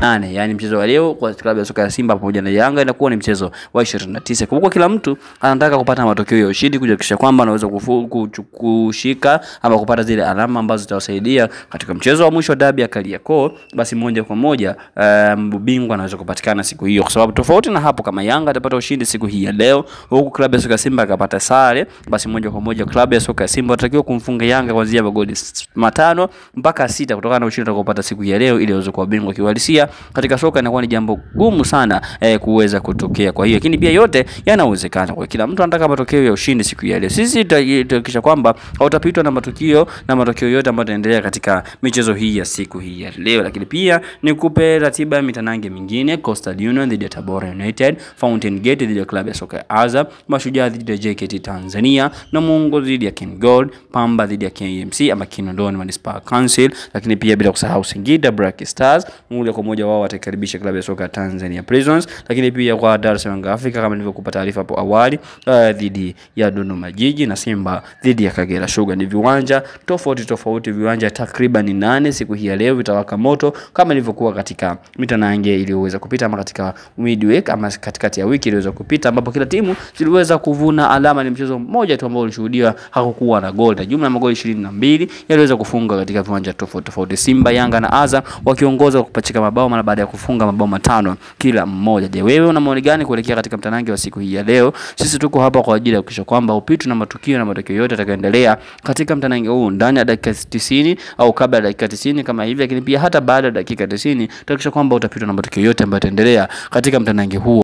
28, yani mchezo wa leo kwa klabu ya soka ya Simba pamoja na Yanga inakuwa ni mchezo wa 29. Kwa kila mtu anataka kupata matokeo ya ushindi kuhakikisha kwamba anaweza kushika ama kupata zile alama ambazo zitawasaidia katika mchezo wa mwisho wa dabi ya Kariakoo, basi moja kwa moja bingwa anaweza kupatikana siku hiyo. Kwa sababu tofauti na hapo, kama Yanga atapata ushindi siku hii ya leo huku klabu ya soka ya Simba akapata sare, basi moja kwa moja klabu ya soka ya Simba inatakiwa kumfunga Yanga kuanzia magoli 5 mpaka 6 kutokana na ushindi atakopata siku ya leo ili aweze kuwa bingwa. Kiuhalisia katika soka inakuwa ni jambo gumu sana kuweza kutokea. Kwa hiyo lakini pia yote yanawezekana. Kwa kila mtu anataka matokeo ya ushindi siku ya leo. Sisi tutahakikisha kwamba hautapitwa na matokeo yote ambayo yanaendelea katika michezo hii ya siku hii ya leo. Lakini pia nikupe ratiba ya mitanange mingine: Coastal Union dhidi ya Tabora United, Fountain Gate dhidi ya klabu ya soka ya Azam, Mashujaa dhidi ya JKT Tanzania, Namungo dhidi ya Ken Gold, Pamba dhidi ya KMC ama Kinondoni Municipal Council. Lakini pia bila kusahau Singida Black Stars moja kwa moja wao watakaribisha klabu ya soka ya Tanzania Prisons. Lakini pia kwa Dar es Salaam Africa kama nilivyokupa taarifa hapo awali dhidi ya Dodoma Jiji, na Simba dhidi ya Kagera Sugar. Ni viwanja tofauti, viwanja takriban 8 siku hii ya leo vitawaka moto kama ilivyokuwa katika mitanange iliyoweza kupita ama katika midweek ama katikati ya wiki iliyoweza kupita, ambapo kila timu ziliweza kuvuna alama. Ni mchezo mmoja tu ambao ulishuhudiwa hakukuwa na goli. Jumla ya magoli 22 yaliweza kufunga katika viwanja tofauti. Simba, Yanga na Azam wakiongoza kupachika mabao mara baada ya kufunga mabao 5 kila mmoja. Je, wewe una maoni gani kuelekea katika mtanange wa siku hii ya leo? Sisi tuko hapa kwa ajili ya kuhakikisha kwamba upitu na matokeo yote yatakayoendelea katika mtanange huu ndani ya dakika 90 au kabla ya dakika 90 kama hivi, lakini pia hata baada ya dakika 90 tutahakikisha kwamba utapitwa na matokeo yote ambayo yataendelea katika mtanange huu.